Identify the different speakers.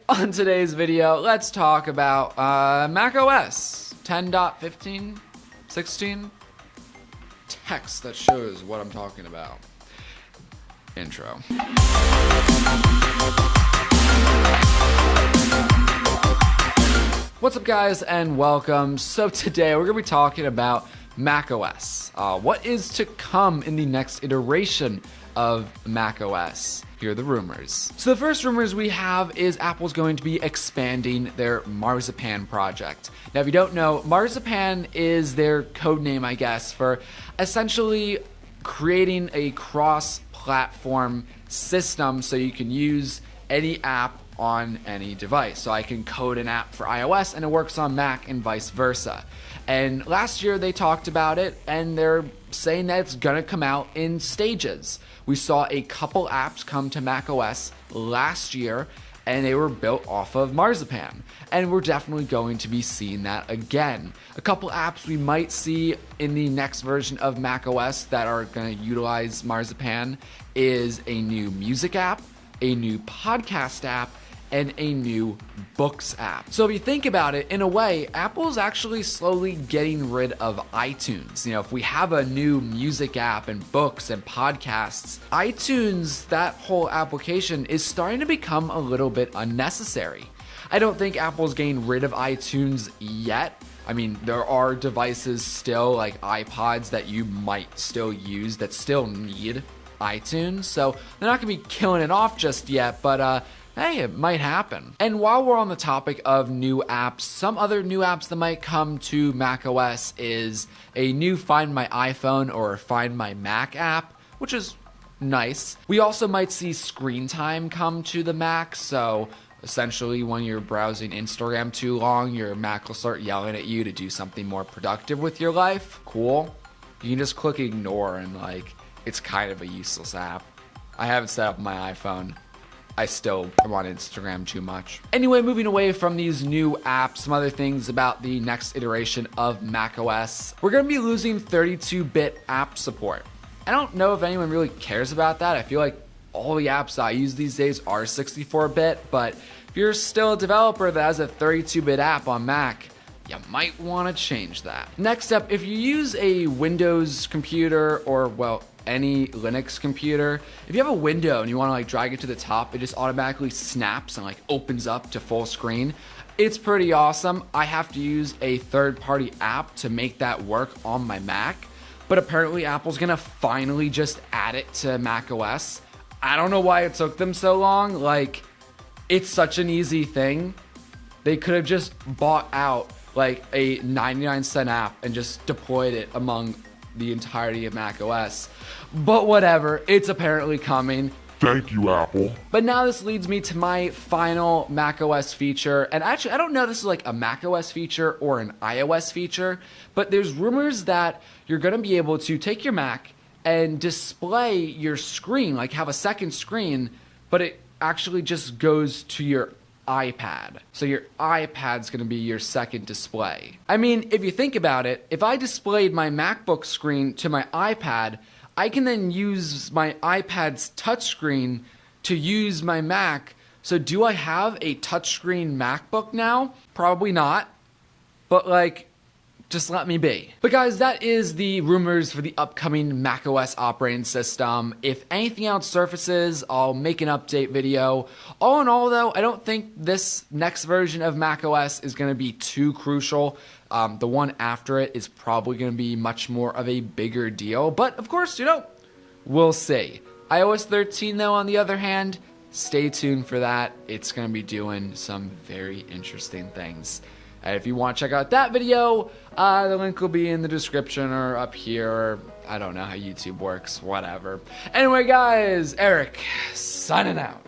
Speaker 1: On today's video, let's talk about macOS 10.15, 16. Text that shows what I'm talking about. Intro. What's up, guys, and welcome. So today we're going to be talking about macOS. What is to come in the next iteration of macOS? Here are the rumors. So the first rumors we have is Apple's going to be expanding their Marzipan project. Now, if you don't know, Marzipan is their code name, I guess, for essentially creating a cross-platform system so you can use any app on any device. So I can code an app for iOS and it works on Mac and vice versa. And last year they talked about it and they're saying that it's gonna come out in stages. We saw a couple apps come to macOS last year and they were built off of Marzipan. And we're definitely going to be seeing that again. A couple apps we might see in the next version of macOS that are gonna utilize Marzipan is a new music app, a new podcast app, and a new books app. So if you think about it, in a way, Apple's actually slowly getting rid of iTunes. You know, if we have a new music app and books and podcasts, iTunes, that whole application is starting to become a little bit unnecessary. I don't think Apple's getting rid of iTunes yet. I mean, there are devices still like iPods that you might still use that still need iTunes, so they're not gonna be killing it off just yet, but hey, it might happen. And while we're on the topic of new apps, some other new apps that might come to macOS is a new Find My iPhone or Find My Mac app, which is nice. We also might see screen time come to the Mac, so essentially when you're browsing Instagram too long, your Mac will start yelling at you to do something more productive with your life. Cool. You can just click ignore and it's kind of a useless app. I have it set up on my iPhone. I still am on Instagram too much. Anyway, moving away from these new apps, some other things about the next iteration of macOS. We're gonna be losing 32-bit app support. I don't know if anyone really cares about that. I feel like all the apps I use these days are 64-bit, but if you're still a developer that has a 32-bit app on Mac, you might wanna change that. Next up, if you use a Windows computer or, well, any Linux computer, if you have a window and you want to drag it to the top, it just automatically snaps and opens up to full screen. It's pretty awesome. I have to use a third-party app to make that work on my Mac, but apparently Apple's gonna finally just add it to macOS. I don't know why it took them so long. It's such an easy thing. They could have just bought out a 99-cent app and just deployed it among the entirety of macOS. But whatever, it's apparently coming.
Speaker 2: Thank you, Apple.
Speaker 1: But now this leads me to my final macOS feature. And actually, I don't know if this is a macOS feature or an iOS feature, but there's rumors that you're gonna be able to take your Mac and display your screen, have a second screen, but it actually just goes to your iPad. So your iPad's gonna be your second display. I mean, if you think about it, if I displayed my MacBook screen to my iPad, I can then use my iPad's touchscreen to use my Mac. So do I have a touchscreen MacBook now? Probably not, but just let me be. But guys, that is the rumors for the upcoming macOS operating system. If anything else surfaces, I'll make an update video. All in all though, I don't think this next version of macOS is gonna be too crucial. The one after it is probably gonna be much more of a bigger deal, but of course, we'll see. iOS 13 though, on the other hand, stay tuned for that. It's gonna be doing some very interesting things. And if you want to check out that video, the link will be in the description or up here, or I don't know how YouTube works, whatever. Anyway, guys, Eric, signing out.